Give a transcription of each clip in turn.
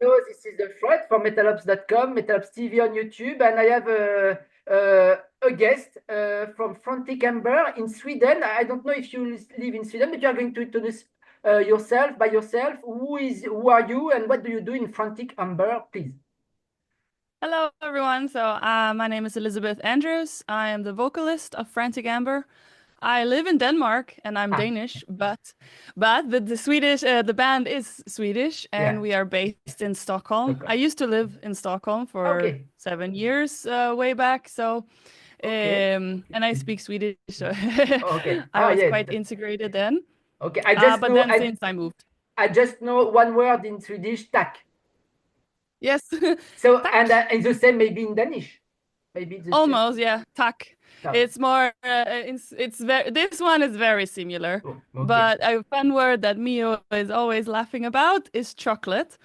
No, this is the Fred from metalops.com, metalops TV on YouTube, and I have a guest from FRANTIC AMBER in Sweden. I don't know if you live in Sweden, but you are going to introduce yourself by yourself. Who are you, and what do you do in FRANTIC AMBER, please? Hello, everyone. My name is Elizabeth Andrews. I am the vocalist of Frantic Amber. I live in Denmark and I'm Ah, Danish, but the Swedish the band is Swedish and yeah, we are based in Stockholm. I okay, used to live in Stockholm for okay, 7 years way back. okay, And I speak Swedish, so okay. I Ah, was yeah, quite integrated then. okay. I just But know then since I moved, I just know one word in Swedish, tack. yes, So and tack. the same maybe in Danish, maybe the same. Almost, yeah. Tack. Tack. It's more. It's very. This one is very similar, Oh, okay. but a fun word that Mio is always laughing about is chocolate.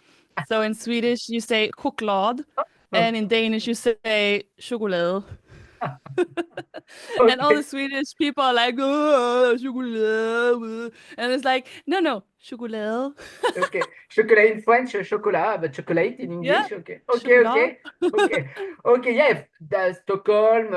So in Swedish you say choklad, and in Okay. Danish you say chokolade. And all the Okay. Swedish people are like, oh, chocolate, and it's like, no, no, chocolate. Okay. Chocolat in French, chocolat, but chocolate in Yeah, English. Okay. Okay. chocolate. Okay. Okay. Okay. Yeah. The Stockholm,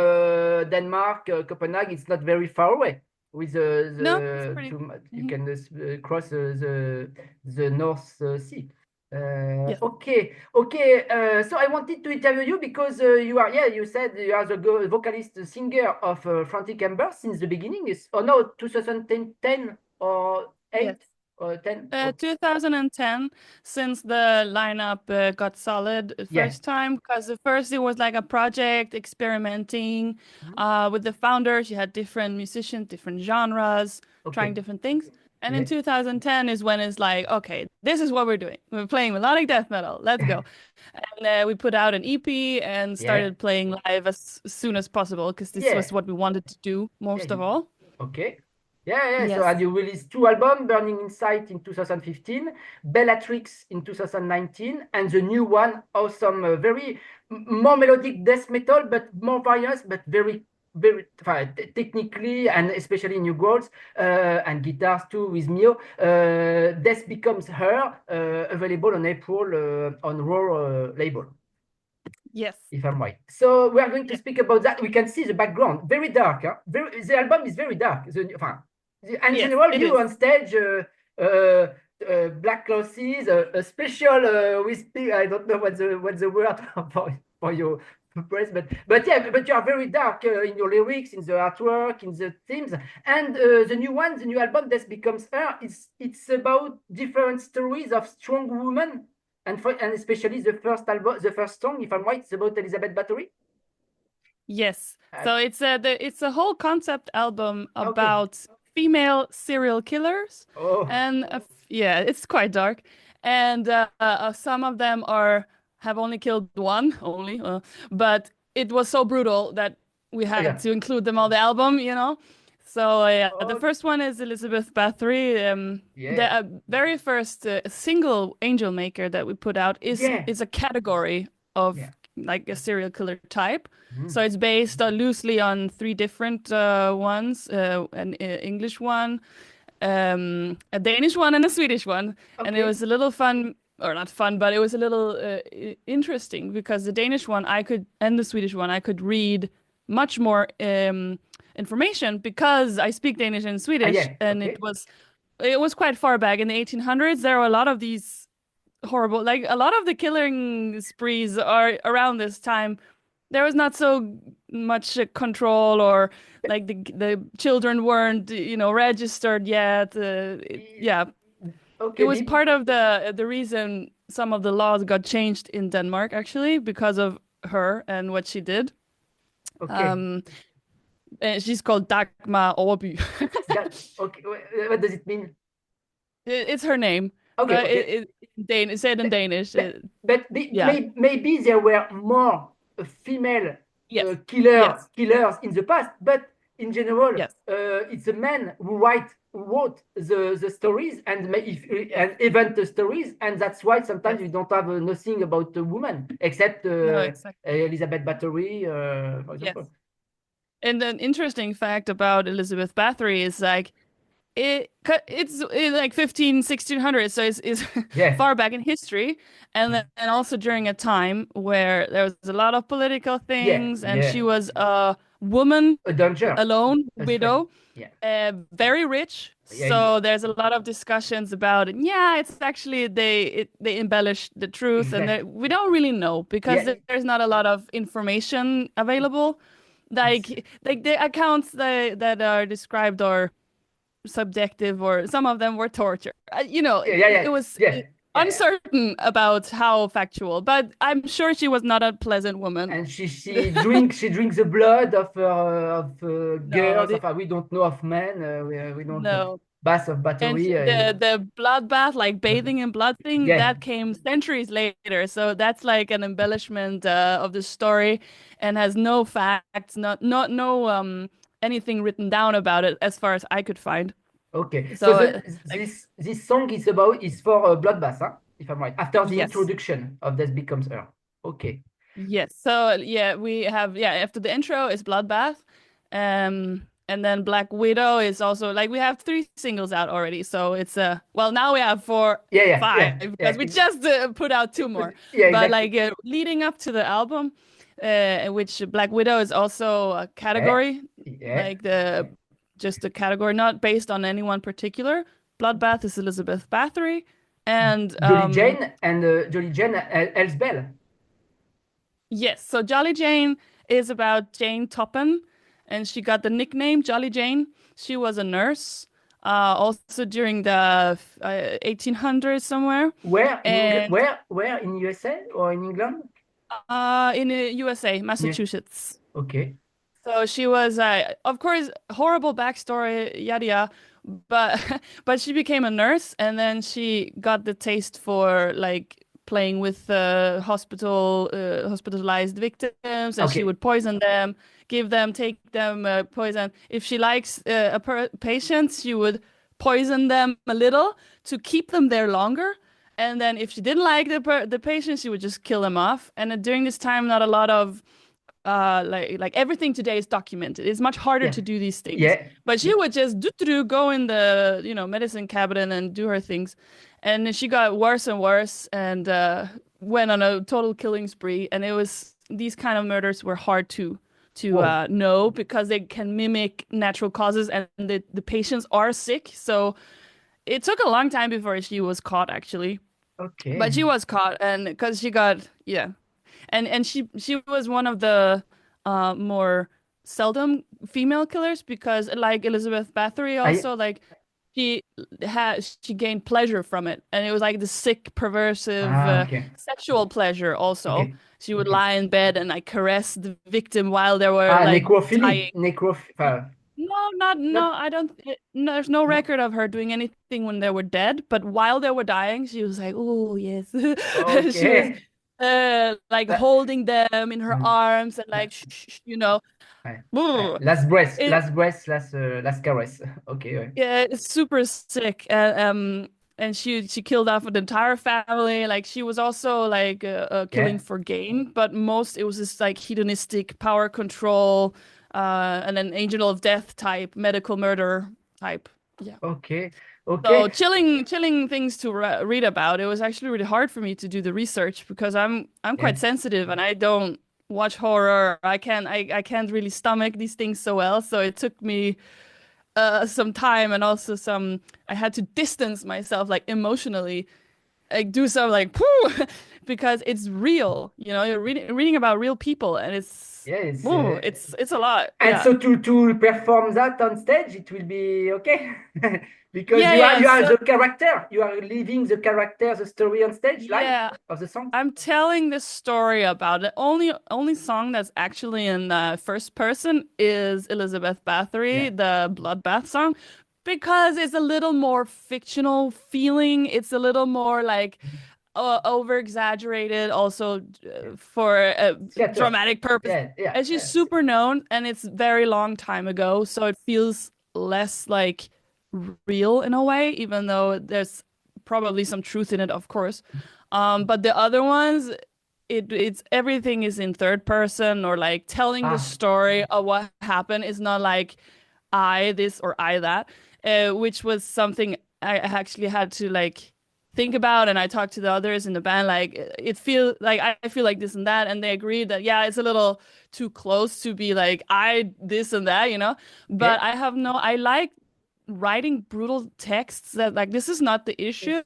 Denmark, Copenhagen. It's not very far away. With No, it's pretty. you Mhm. can cross the North Sea. Yes. Okay. Okay. So I wanted to interview you because you are, yeah, you said you are the vocalist, singer of Frantic Amber since the beginning. Is oh no, 2010 or Yes. 8 or 10? 2010, since the lineup got solid Yeah. first time, because at first it was like a project experimenting Mhm. with the founders. You had different musicians, different genres, trying Okay. different things. And in Yeah. 2010 is when it's like, okay, this is what we're doing. We're playing melodic death metal. Let's go. And we put out an EP and Yeah. started playing live as soon as possible because this was Yeah. what we wanted to do Yeah. most of all. Okay. Yeah, yeah. So, and Yes. you released two albums, Burning Insight in 2015, Bellatrix in 2019, and the new one, awesome, very more melodic death metal, but more various, but very technically and especially new goals and guitars too with Mio. Death Becomes Her, available on April on Raw label, Yes. if I'm right. So we are going to speak about that. We can see the background, very dark. Huh? The album is very dark. In Yes, general, it you is. on stage, black clothes, a special wispy. I don't know what the word for your press, but yeah, but you are very dark in your lyrics, in the artwork, in the themes, and the new album, This Becomes Her. It's about different stories of strong women and especially the first album, the first song, if I'm right, it's about Elizabeth Bathory. Yes. Uh, So it's a whole concept album okay. about female serial killers, Oh, and yeah, it's quite dark. And some of them are have only killed one only, but it was so brutal that we had yeah. to include them on the album, you know. So yeah, the Oh, first one is Elizabeth Bathory. The yeah. very first single Angel Maker that we put out Yeah. is a category of Yeah. like a serial killer type. So Mm. it's based loosely on three different ones, an English one, a Danish one, and a Swedish one. And it Okay. was a little fun, or not fun, but it was a little interesting because the Danish one I could, and the Swedish one I could read much more information because I speak Danish and Ah, Swedish, yeah. and Okay. it was quite far back in the 1800s. There were a lot of these horrible, like a lot of the killing sprees are around this time. There was not so much control, or like the children weren't, registered yet. Yeah, it Okay. was part of the reason some of the laws got changed in Denmark actually because of her and what she did. Okay. Um, and she's called Dagmar Overby. That, okay. What does it mean? It's her name, Okay. but Okay. It's said in But, Danish. Yeah. maybe there were more female Yes. Yes. killers in the past, but in general, Yes. it's the men who wrote the stories and and event the stories, and that's why sometimes Yes. you don't have nothing about the woman except No, exactly. Elizabeth Bathory, for Yes. example. And an interesting fact about Elizabeth Bathory is like It's like 15, 1600, so it's Yeah, far back in history, and also during a time where there was a lot of political yeah, things, and she yeah. was a woman, A danger. alone, Especially. widow, Yeah, very rich. yeah, yeah. So there's a lot of discussions about it. Yeah, it's actually they embellish the truth, and Exactly. we don't really know because Yeah, there's not a lot of information available. it's Like the accounts that are described are subjective, or some of them were torture. yeah, yeah, It yeah, was yeah, yeah. uncertain about how factual, but I'm sure she was not a pleasant woman. And she drinks the blood of No, girls. We don't know of men. We don't no. bath of And battery. the bloodbath, like bathing in blood thing, Yeah. that came centuries later. So that's like an embellishment of the story, and has no facts, not no anything written down about it as far as I could find. Okay. So So like this song is for bloodbath, huh? If I'm right. After the yes. introduction of This Becomes Her. Okay. Yes. So yeah, we have after the intro is Bloodbath. And then Black Widow is also like we have three singles out already. So it's well, now we have four, Yeah, yeah, five yeah, because yeah. we just put out two more. Yeah, But exactly. like leading up to the album, which Black Widow is also a Yeah, category, yeah. like the just a category not based on anyone particular. Bloodbath is Elizabeth Bathory, and Jolly Jane Elsbell. yes, so Jolly Jane is about Jane Toppen, and she got the nickname Jolly Jane. She was a nurse, also during the 1800s somewhere, Where in England? and Where in USA or in England? in the USA, Yeah. Massachusetts. Okay. So she was, of course, horrible backstory, yada yada, but but she became a nurse, and then she got the taste for like playing with hospitalized victims, and she Okay. would poison them, take them poison. If she likes a patient, she would poison them a little to keep them there longer. And then if she didn't like the patient, she would just kill them off. And during this time, not a lot of like everything today is documented. It's much harder Yeah. to do these things. Yeah. But she would just do go in the medicine cabinet and do her things, and she got worse and worse, and went on a total killing spree. And it was these kind of murders were hard to Whoa. know because they can mimic natural causes, and the patients are sick. So it took a long time before she was caught, actually. But Okay. she was caught, and because she got yeah, and she was one of the more seldom female killers because like Elizabeth Bathory I also like she gained pleasure from it, and it was like the sick perversive okay. sexual pleasure also. Okay. She would Okay. lie in bed and like caress the victim while they were like Necrophilie. dying. No, not Not no. I don't. No, there's no no. record of her doing anything when they were dead. But while they were dying, she was like, "Oh yes," she was Okay. like Uh, holding them in her mm, arms and uh, like, shh. ouais. Ouais. Brr. It Last breath, last caress. Okay. Ouais. Yeah, it's super sick. And she killed off an entire family. Like she was also like killing Yeah. for gain, but most it was this like hedonistic power control, and an angel of death type, medical murder type. Yeah. Okay. Okay. So chilling things to read about. It was actually really hard for me to do the research because I'm quite Yeah. sensitive and I don't watch horror. I can't really stomach these things so well. So it took me some time, and also some I had to distance myself like emotionally, like do some like poo because it's real. You're reading about real people, and it's Yeah. woo, it's a lot. And Yeah. so to perform that on stage, it will be okay because Yeah, you are yeah. you are So the character. You are living the character, the story on stage live yeah, of the song. I'm telling this story about it. Only song that's actually in first person is Elizabeth Yeah. Bathory, the Bloodbath song, because it's a little more fictional feeling. It's a little more like over exaggerated, also Yeah. for Theater. dramatic purpose. Yeah. Yeah. And she's super known, and it's very long time ago, so it feels less like real in a way, even though there's probably some truth in it, of course. But the other ones, it's everything is in third person, or like telling the Ah. story of what happened. It's not like I this or I that. which was something I actually had to like think about, and I talked to the others in the band, like it feel like I feel like this and that, and they agreed that yeah, it's a little too close to be like I this and that, you know. Yeah. But I like writing brutal texts that like this is not the Yes. issue,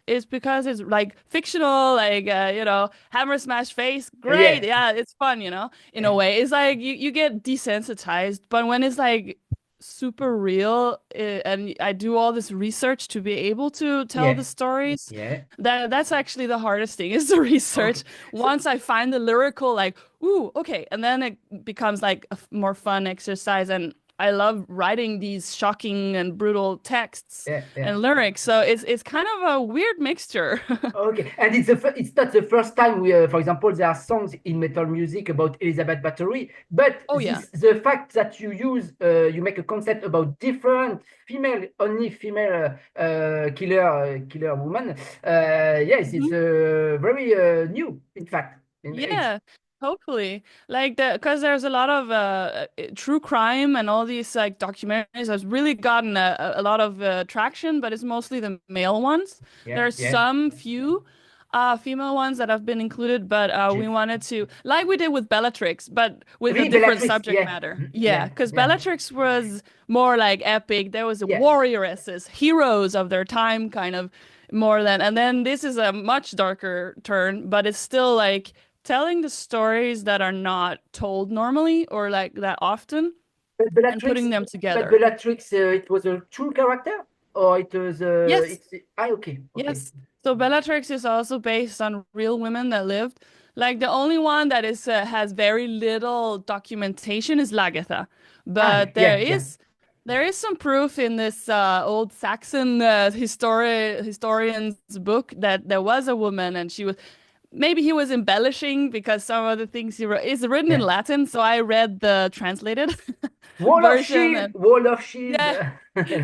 is because it's like fictional, like you know, hammer smash face, great, Yeah. yeah, it's fun, you know, in a Yeah. way. It's like you get desensitized, but when it's like super real, and I do all this research to be able to tell the Yeah. stories. Yeah. That's actually the hardest thing is the Okay. research. So Once I find the lyrical, like, ooh, okay, and then it becomes like a more fun exercise. And I love writing these shocking and brutal texts yeah. Yeah. and lyrics. So it's kind of a weird mixture. Okay, and it's not the first time we, for example, there are songs in metal music about Elizabeth Bathory, but Oh yeah. this the fact that you use you make a concept about different female only female killer woman. Yes, it's Mhm. very new, in fact. It's Yeah, totally. Like because there's a lot of true crime and all these like documentaries has really gotten a lot of traction, but it's mostly the male ones. yeah, There are yeah. some few female ones that have been included, but we Jeff. wanted to, like we did with Bellatrix, but with a Oui, different Bellatrix. subject Yeah, matter. mhm, Yeah, yeah, because yeah, Bellatrix was more like epic. There was yeah. warrioresses, heroes of their time, kind of more than, and then this is a much darker turn, but it's still like telling the stories that are not told normally or like that often But and Bellatrix, putting them but together. Bellatrix, it was a true character, or it was Yes, it's okay, okay. yes. So Bellatrix is also based on real women that lived. Like the only one that is has very little documentation is Lagertha, Ah, but yeah, yeah. there is some proof in this old Saxon historian's book that there was a woman and she was maybe he was embellishing because some of the things he wrote is written in Yeah. Latin, so I read the translated Wall of version Shield, and Wall of Shield, yeah,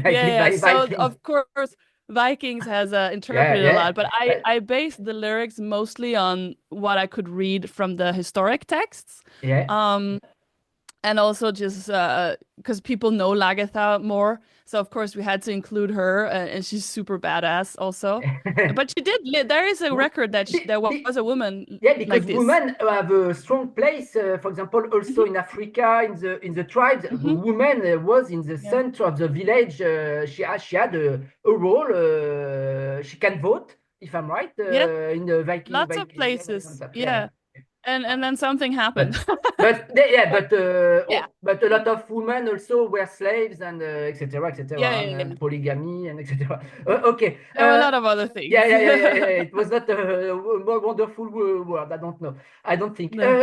like yeah, in yeah. So Vikings. of course Vikings has Yeah, interpreted a yeah, lot, but uh, I based the lyrics mostly on what I could read from the historic texts. yeah. Um, and also just because people know Lagertha more, so of course we had to include her, and she's super badass also. But she did. There is a record that Be, there was be, a woman yeah, like because this. women have a strong place. For example, also Hmm. in Africa, in the tribes, the Hmm. woman was in the Yeah. center of the village. She had a role. She can vote, if I'm right, Yeah. in the Lots of Viking. Yeah, places. yeah. Yeah. And then something But happened. yeah, but Yeah. but a lot of women also were slaves and etc. Yeah, etc. yeah, yeah. and polygamy and etc. Okay. There were a lot of other Yeah, things. yeah, yeah, yeah, yeah. It was not a more wonderful word. I don't know. I don't think. No.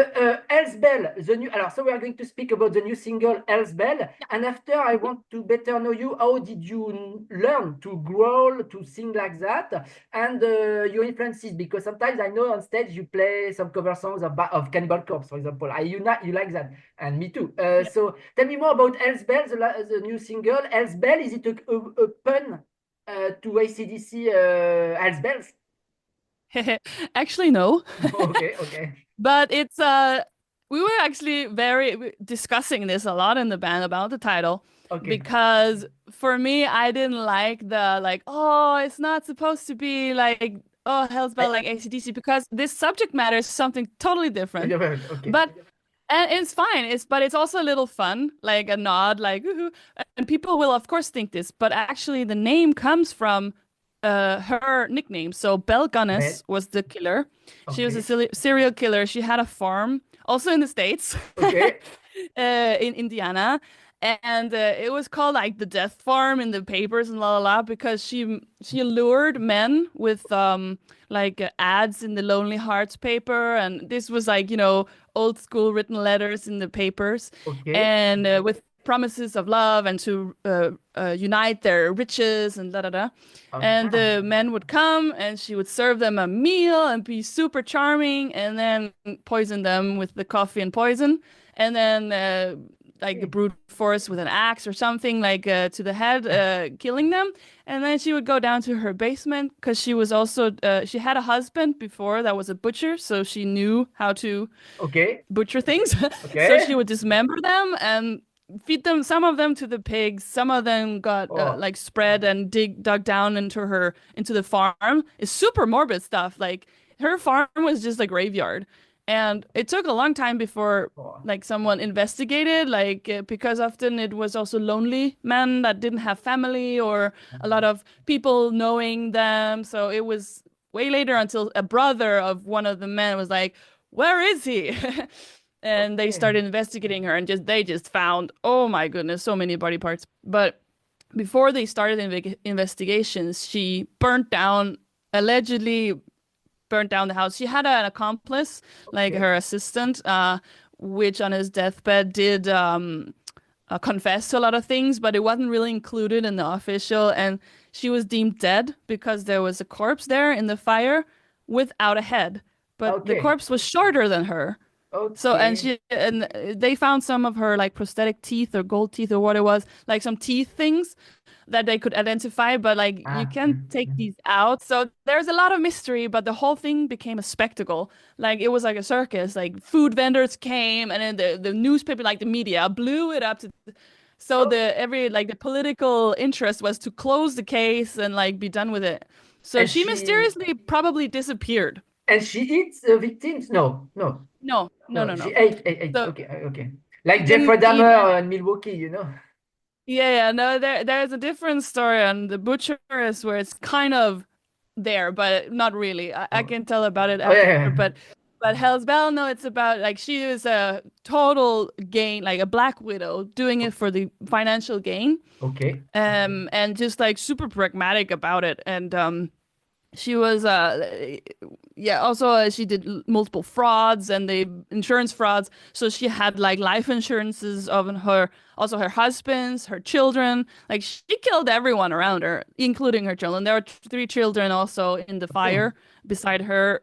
Elsbell, the new. So we are going to speak about the new single Elsbell, Yeah. and after I Mhm. want to better know you. How did you learn to growl, to sing like that, and your influences? Because sometimes I know on stage you play some cover songs of Cannibal Corpse, for example. You like that, and me too. Yeah. So tell me more about Elsbell, the new single. Elsbell, is it a pun? To AC/DC as bells. Actually, no. Okay, okay, But it's we were actually very discussing this a lot in the band about the title okay. because for me I didn't like the like oh it's not supposed to be like oh Hell's Bell like AC/DC because this subject matter is something totally different. Okay. But and it's fine. But it's also a little fun, like a nod, like woohoo. And people will of course think this, but actually the name comes from her nickname. So Belle Bell. Gunness was the killer. She was a Okay, serial killer. She had a farm, also in the States, okay, in Indiana. And it was called like the Death Farm in the papers and la la la because she lured men with like ads in the Lonely Hearts paper, and this was like old school written letters in the papers, okay. and with promises of love and to unite their riches and da da da. And Ah, the men would come and she would serve them a meal and be super charming and then poison them with the coffee and poison. And then like okay. brute force with an axe or something like to the head, killing them. And then she would go down to her basement because she was also she had a husband before that was a butcher, so she knew how to Okay, butcher things. So she okay. would dismember them and feed them, some of them to the pigs, some of them got Oh, like spread and dug down into the farm. It's super morbid stuff. Like her farm was just a graveyard. And it took a long time before oh. like someone investigated, like because often it was also lonely men that didn't have family or a lot of people knowing them. So it was way later until a brother of one of the men was like, "Where is he?" And they Okay. started investigating her and just they just found, oh my goodness, so many body parts. But before they started investigations, she burnt down, allegedly burnt down the house. She had an accomplice, like Okay. her assistant, which on his deathbed did confess to a lot of things, but it wasn't really included in the official. And she was deemed dead because there was a corpse there in the fire without a head. But the Okay. corpse was shorter than her. So Okay. and they found some of her like prosthetic teeth or gold teeth or what it was, like some teeth things that they could identify, but like you Ah. can't take these out. So there's a lot of mystery, but the whole thing became a spectacle. Like it was like a circus. Like food vendors came and then the newspaper, like the media, blew it up to so Oh, the every like the political interest was to close the case and like be done with it. So and she mysteriously probably disappeared. she eats the victims? No, no, No, no, no. no, She no. ate. So Okay, okay. she Like Jeffrey didn't eat Dahmer in Milwaukee, Yeah, yeah, no, there's a different story on the butcheress where it's kind of there, but not really. I Oh, can tell about it oh yeah, after, yeah. but Hell's Bell, no, it's about like she was a total gain, like a black widow doing it for the financial gain, Okay, and just like super pragmatic about it, and she was yeah, also she did multiple frauds and the insurance frauds. So she had like life insurances of her, also her husband's, her children. Like she killed everyone around her, including her children. There were three children also in the okay. fire beside her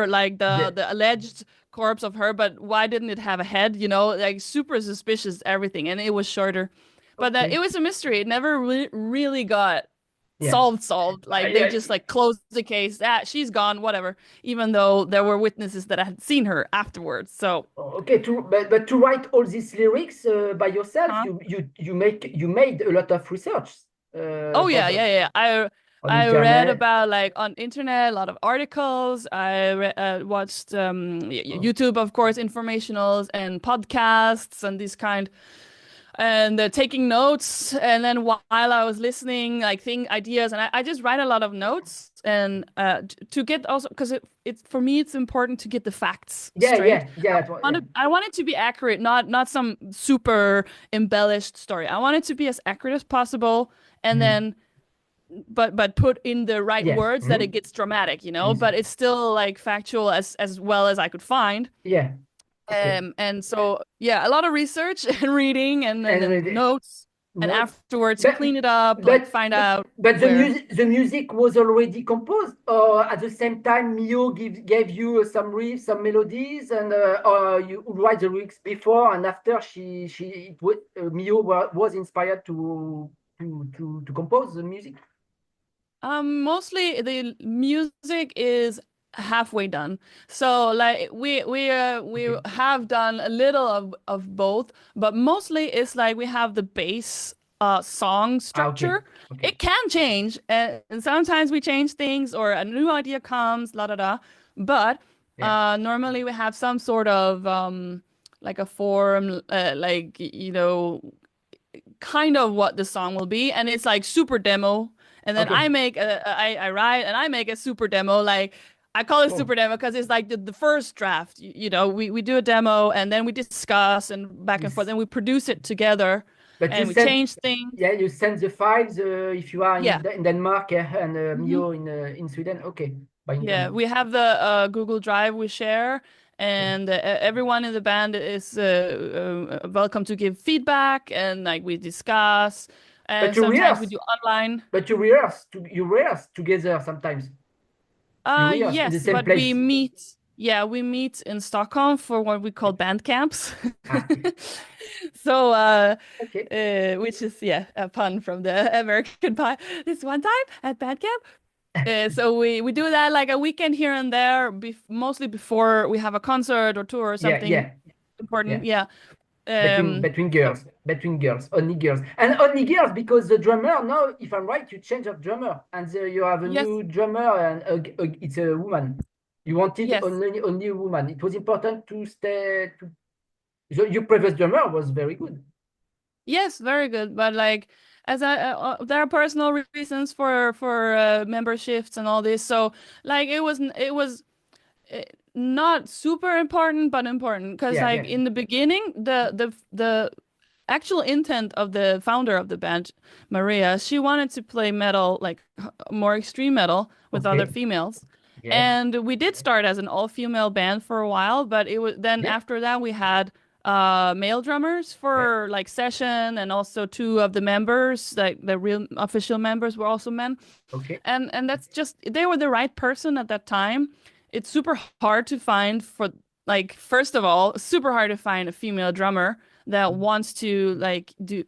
like The, the alleged corpse of her, but why didn't it have a head? Like super suspicious everything, and it was shorter. But it okay. was a mystery. It never really got Yeah. solved. Like they Yeah. just like closed the case. That she's gone, whatever. Even though there were witnesses that had seen her afterwards. So, Okay. But to write all these lyrics by yourself, huh? you made a lot of research Oh for yeah, yeah, yeah. on I read internet. about like on internet a lot of articles. Watched Oh, YouTube, of course, informationals and podcasts and these kind. And taking notes. And then while I was listening, like think ideas, and I just write a lot of notes and to get also because it's for me it's important to get the facts yeah, straight. yeah, yeah. That one, yeah. I want it to be accurate, not some super embellished story. I want it to be as accurate as possible, and Mhm. then but put in the right Yeah. words that it gets dramatic, Yes. but it's still like factual as well as I could find. Yeah. Okay. And so yeah, a lot of research and reading And and notes, and no, afterwards but clean it up, like but find but out but where. the music was already composed, or at the same time Mio gave you some riffs, some melodies, and or you write the lyrics before and after Mio was inspired to compose the music. Mostly the music is halfway done. So like we Okay. have done a little of both, but mostly it's like we have the bass song Ah, okay. structure. Okay. It can change, and sometimes we change things or a new idea comes, la da da. But Yeah. normally we have some sort of like a form, like kind of what the song will be, and it's like super demo. And then Okay. I write and I make a super demo. Like I call it Oh, super demo because it's like the first draft. We do a demo and then we discuss and back and forth, yes. and we produce it together, But you and we send, change things. yeah, you send the files if you are Yeah. in Denmark and Mhm. Mio in Sweden. Okay, by Yeah, internet. we have the Google Drive we share, and everyone in the band is welcome to give feedback, and like we discuss, But and sometimes we do online. you rehearse together sometimes. You rehearse in the Yes, same but we place. meet, yeah, we meet in Stockholm for what we call band camps. Ah, So, okay. which is, yeah, a pun from the American Pie. This one time at band camp. So we do that like a weekend here and there, mostly before we have a concert or tour or Yeah, something yeah, important. yeah. Yeah. Between Um, between girls. between girls, only girls, and only girls because the drummer now, if I'm right, you change of drummer and you have a Yes, new drummer and it's a woman. You wanted yes, only a woman. It was important to stay. Your previous drummer was very good. yes, very good. But like, as there are personal reasons for member shifts and all this. So like, it was not super important, but important because Yeah, like yeah. in the beginning, the actual intent of the founder of the band, Maria, she wanted to play metal, like more extreme metal with other Okay. females. Yeah. And we did start as an all-female band for a while, but it was then Yeah. after that we had male drummers Yeah. for like session, and also two of the members, like the real official members, were also men. Okay. And that's just they were the right person at that time. It's super hard to find for like first of all, super hard to find a female drummer that wants to like do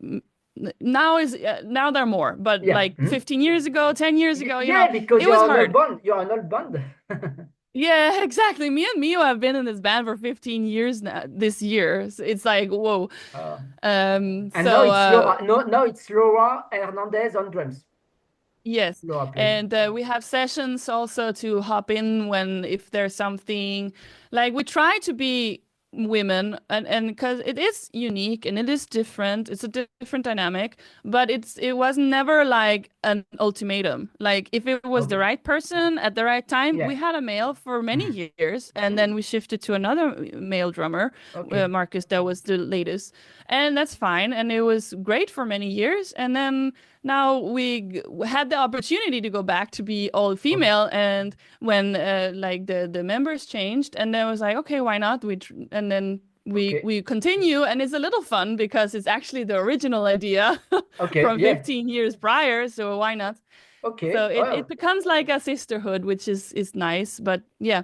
now there are more, but Yeah. like 15 years ago, 10 years ago, Yeah, because it was you're an old hard. band. You're an old band. Yeah, exactly. Me and Mio have been in this band for 15 years now this year. So it's like, whoa. Uh, and now So it's Laura. No, now it's Laura Hernandez on drums. yes, Laura plays. and we have sessions also to hop in when if there's something like we try to be women and because it is unique and it is different, it's a different dynamic, but it was never like an ultimatum. Like if it was the Okay. right person at the right time, we Yeah. had a male for many years, and then we shifted to another male drummer, Okay. Marcus, that was the latest, and that's fine, and it was great for many years, and then now we had the opportunity to go back to be all Okay. female, and when like the members changed, and then I was like, okay, why not? And then Okay. we continue, and it's a little fun because it's actually the original idea Okay. from Yeah. 15 years prior, so why not? So Okay. it Oh. becomes like a sisterhood, which is nice, but yeah.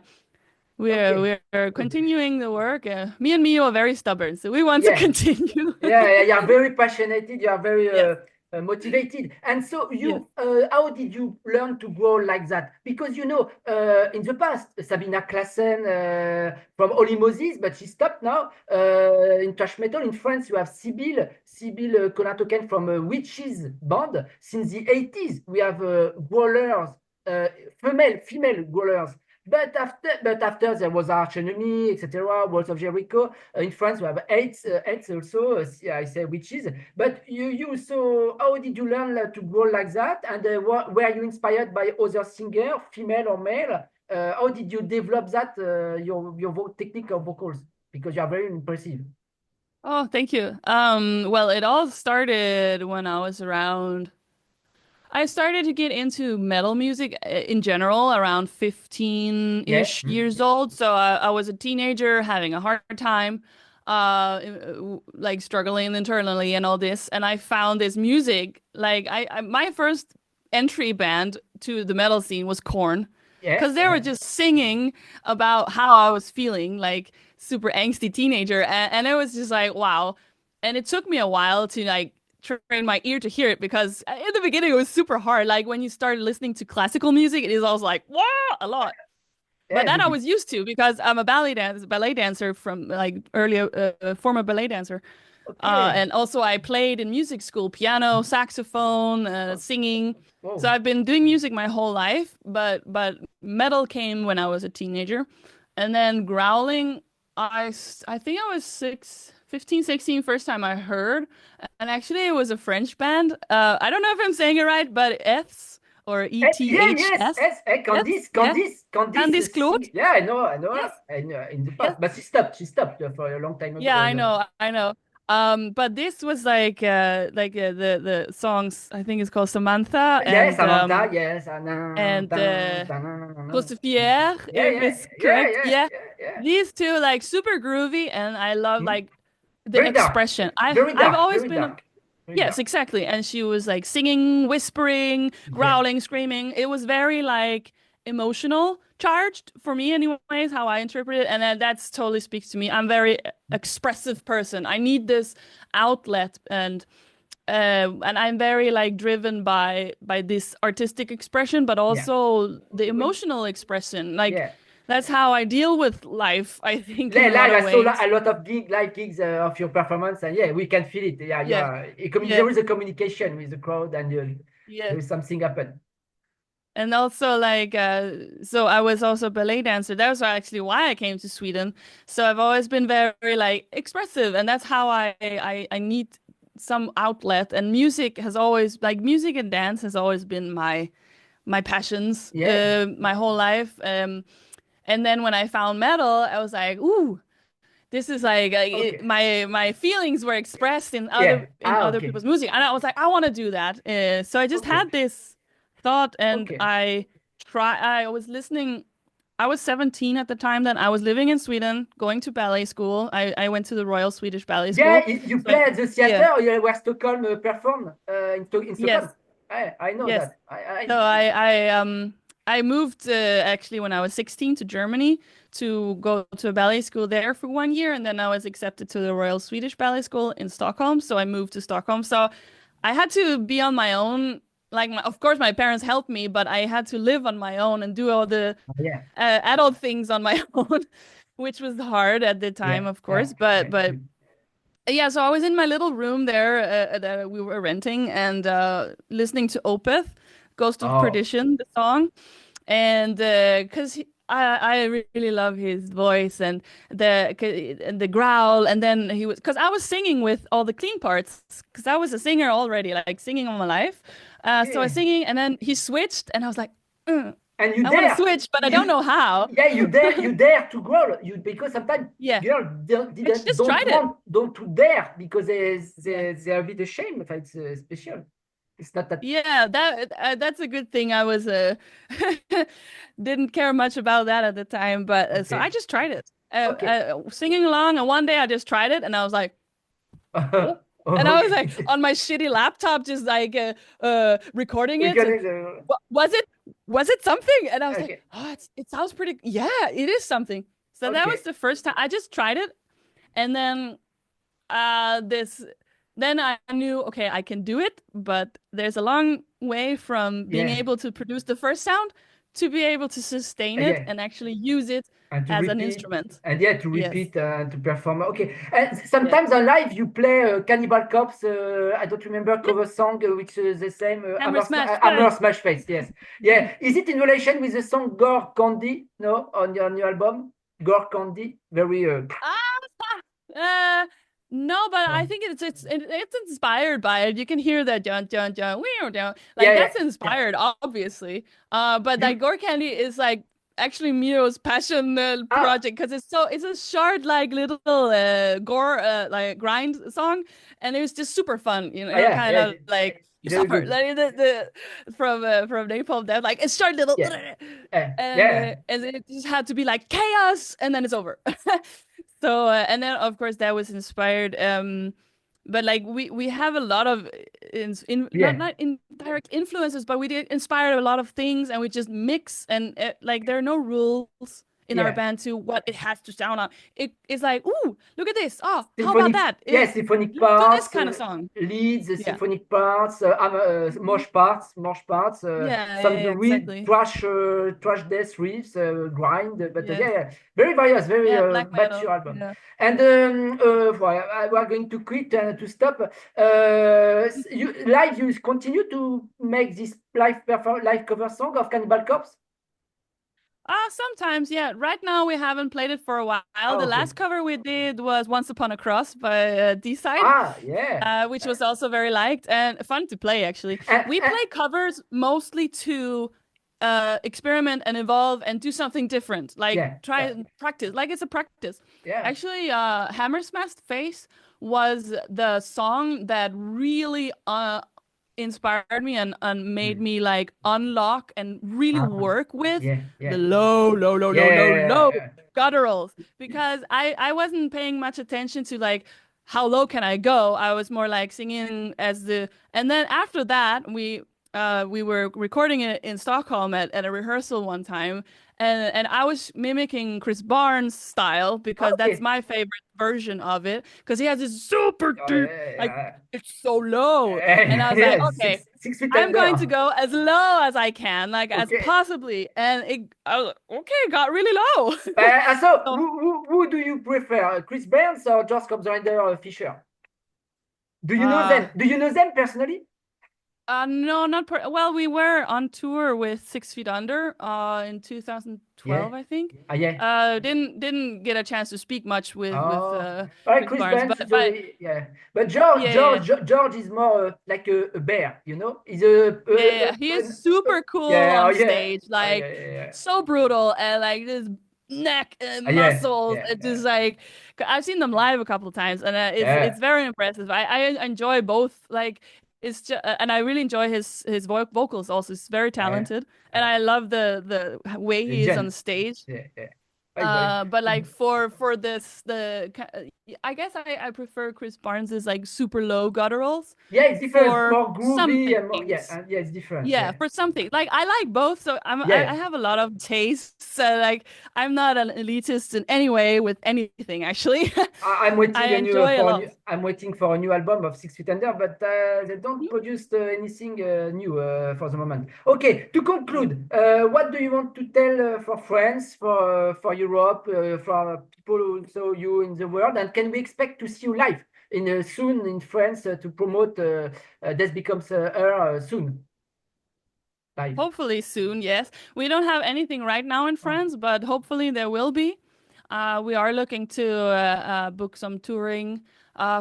Okay. We're Good. continuing the work. Me and Mio are very stubborn, so we want to Yeah. continue. Yeah, yeah, you are very passionate, you are very Yes, motivated. And so yes. how did you learn to grow like that? Because in the past, Sabina Classen from Olymoses, but she stopped now. In thrash metal in France, you have Sibylle Colin-Token from Witches band. Since the 80s, we have growlers, uh, female growlers. But after there was Arch Enemy, etc., Walls of Jericho. In France, we have eight also. Yeah, I say witches. But so how did you learn to grow like that? And were you inspired by other singer, female or male? How did you develop that your technique of vocals? Because you are very impressive. Oh, thank you. Well, it all started when I started to get into metal music in general around Yeah. 15-ish years old. So I was a teenager having a hard time, like struggling internally and all this. And I found this music, like my first entry band to the metal scene was Korn, Yeah. because they were just singing about how I was feeling, like super angsty teenager. And it was just like, wow. And it took me a while to like train my ear to hear it because in the beginning it was super hard. Like when you started listening to classical music, it is always like, wow, a lot. But Yeah. that I was used to because I'm a ballet dancer from like earlier, former ballet dancer. Okay. And also I played in music school, piano, saxophone, singing. So Whoa. I've been doing music my whole life, but metal came when I was a teenager. And then growling, I think I was 15, 16 first time I heard. And actually it was a French band. I don't know if I'm saying it right, but Eths or Yeah, yes, ETHS. yes. Eths, yeah. Candice. Candice Claude. Yeah, I know her. Yes, In the yes. past, but she stopped for a long time ago. Yeah, I know, I know. But this was like the songs I think it's called Samantha Yes, Samantha. Yes, and Crucifière, yeah, if yeah, it's yeah, correct. yeah, Yeah. yeah, yeah. These two like super groovy, and I love Hmm? like the Very dark, expression. very I've dark, always very been a dark, very Yes, dark. exactly. And she was like singing, whispering, Yeah. growling, screaming. It was very like emotional, charged for me, anyways, how I interpret it. And that's totally speaks to me. I'm very expressive person. I need this outlet, and I'm very like driven by this artistic expression, but Yeah. also the When, emotional expression. Like yeah. that's how I deal with life, I think, in Yeah, a lot live, of I saw ways. a lot of live gigs of your performance, and yeah, we can feel it. Yeah, Yeah, there yeah, is a communication with the crowd, and yeah. there is something happen. And also like so I was also a ballet dancer. That was actually why I came to Sweden. So I've always been very like expressive, and that's how I need some outlet. And music has always like music and dance has always been my passions Yeah, my whole life. And then when I found metal, I was like, ooh, this is like okay, my feelings were expressed yeah, in other okay, people's music, and I was like, I want to do that. So I just okay, had this thought, and okay. I was listening. I was 17 at the time. Then I was living in Sweden, going to ballet school. I went to the Royal Swedish Ballet Yeah, School. you So play at the yeah, theater where Stockholm performed in yes, Stockholm. I know yes. that. So I moved actually when I was 16 to Germany to go to a ballet school there for 1 year, and then I was accepted to the Royal Swedish Ballet School in Stockholm. So I moved to Stockholm. So I had to be on my own. Like, of course, my parents helped me, but I had to live on my own and do all the Yeah, adult things on my own, which was hard at the time, yeah, of yeah, course. yeah. But yeah, so I was in my little room there that we were renting and listening to Opeth, Ghost of Oh, Perdition, the song. And because I really love his voice and the growl. And then he was, because I was singing with all the clean parts, because I was a singer already, like singing all my life. So I was yeah. singing, and then he switched, and I was like, "Mm, And you I want to dare, switch, but I don't know how." you dare to grow. You because sometimes Yeah, girls I just tried it. don't to dare because Yeah. they're a bit ashamed. If it's special. It's not that. Yeah, that's a good thing. I was didn't care much about that at the time, but so I Okay, just tried it. okay, Singing along, and one day I just tried it, and I was like, oh, and I was like okay. on my shitty laptop, just like recording We it. got And it. was it something? And I was like, Okay, oh, it sounds pretty. Yeah, it is something. So that was okay. the first time I just tried it, and then this then I knew, okay, I can do it, but there's a long way from being Yeah, able to produce the first sound to be able to sustain it yeah. and actually use it And to as an repeat, instrument. and yeah, to Yes. repeat and to perform. Okay, and Yeah. sometimes on live you play Cannibal Corpse. I don't remember Yeah. cover song which is the same Hammer smash. Hammer Yeah. Smash Face. Yes, yeah. Is it in relation with the song Gore Candy? No, on your new album, Gore Candy. Very. Ah, uh, no, but I No. think it's inspired by it. You can hear that dun dun dun weird dun. Like Yeah, yeah, that's yeah. inspired, obviously. But like You Gore Candy is like actually Mio's passion ah project, because it's a short like little gore like grind song, and it was just super fun. yeah, Kind yeah. of like you Very suffer good. like from Napalm Death, like it's short little, Yeah, and yeah, it just had to be like chaos, and then it's over. So and then of course that was inspired. But like we have a lot of yeah. not indirect influences, but we did inspire a lot of things, and we just mix, and like there are no rules in our Yeah. band to what it has to sound on. It's like, ooh, look at this. Oh, how about Symphonic, that? yeah, symphonic Let's do this parts, kind of song. leads, Yeah. symphonic parts, mosh parts, Yeah, yeah, some yeah, real exactly. trash death riffs, grind, but Yes. yeah, yeah, very various, very Yeah, black mature metal. album. Yeah. And we are going to quit to stop. Live, you continue to make this live cover song of Cannibal Corpse? Sometimes, yeah. Right now we haven't played it for a while. Ah, The okay. last cover we did was Once Upon a Cross by D-Side, Ah, yeah. which was also very liked and fun to play, actually. We Uh, play covers mostly to experiment and evolve and do something different. Like yeah, try yeah, and practice. Like it's a practice. yeah. Actually, Hammer Smash Face was the song that really inspired me and made Mm. me like unlock and really Ah, work with yeah, the yeah. low Yeah, gutturals, because I wasn't paying much attention to like how low can I go. I was more like singing as the, and then after that we were recording it in Stockholm at a rehearsal one time, and I was mimicking Chris Barnes' style because that's Okay. my favorite version of it. Because he has this super deep, like Yeah, it's so low, and I was like, yeah, okay, 6 feet I'm going to under. go as low as I can, like as Okay. possibly, and I was like, okay, it got really low. So, So, who do you prefer, Chris Barnes or George Alexander Fisher? Do you know uh, them? Do you know them personally? no, not well. We were on tour with 6 Feet Under, in Yeah. 2012, I think. Yeah. Didn't get a chance to speak much with Oh, all right, Chris Chris Barnes, Barnes but is a, yeah, but George yeah, yeah, George George is more like a bear, you know. He's a, yeah. He is super cool yeah, oh, on yeah, stage, oh, like yeah, so brutal, and like this neck and yeah, muscles. yeah, It's yeah, just like I've seen them live a couple of times, and it's yeah, very impressive. I enjoy both. Like it's just, and I really enjoy his vocals also. He's very yeah, talented, and yeah. I love the way he is on Legend, stage. yeah, yeah. I know. But like for this I guess I prefer Chris Barnes's like super low gutturals Yeah, it's different, for more some groovy and more, yeah, things. yeah, it's different, Yeah, yeah, for something. Like I like both, so I yeah. have a lot of tastes. Like I'm not an elitist in any way with anything actually. I'm I waiting a new enjoy a for a lot. new. I'm waiting for a new album of 6 Feet Under, but they don't Mhm. produce anything new for the moment. Okay, to Yeah. conclude, what do you want to tell for France, for Europe, for people who saw you in the world, and can we expect to see you live in soon in France to promote This Becomes Her soon live? Hopefully soon, yes. We don't have anything right now in Oh, France, but hopefully there will be. We are looking to book some touring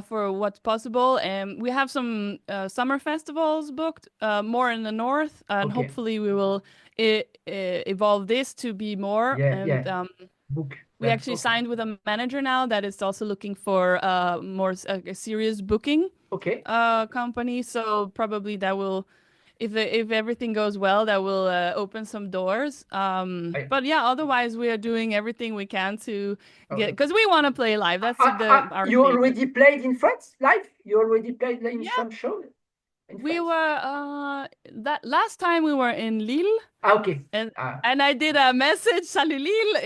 for what's possible, and we have some summer festivals booked, more in the north, and okay, hopefully we will evolve this to be more. yeah, And yeah, book we that. actually Okay, signed with a manager now that is also looking for more a serious booking okay. company. So probably that will, if everything goes well, that will open some doors. I, But yeah, otherwise we are doing everything we can to get, uh, because we want to play live. That's the our You favorite. already played in France live? You already played in Yeah, some show in we France? were that last time we were in Lille. Ah, okay. And Ah, I did a message Salut Lille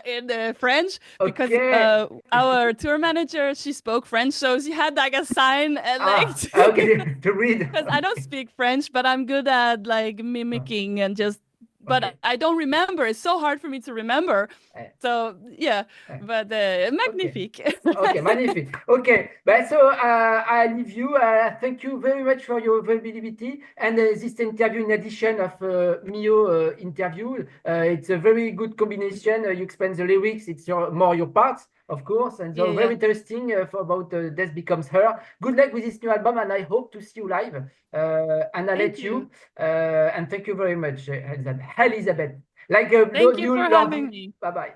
in French because okay. our tour manager, she spoke French, so she had like a sign and like Okay. To read. because I don't Okay. speak French, but I'm good at like Oh, mimicking and just, but okay. I don't remember. It's so hard for me to remember. Eh, So yeah, eh, but Okay. magnifique. Okay, magnifique. Okay, but so I leave you. Thank you very much for your availability and this interview. In addition of Mio interview, it's a very good combination. You explain the lyrics. It's more your parts, of course, and Yeah, so very yeah. interesting for about Death Becomes Her. Good luck with this new album, and I hope to see you live. And I Thank let you. you. And thank you very much, Elizabeth. Elizabeth, like Thank you new for Lord. having me. Bye bye.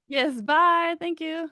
Yes, bye. Thank you.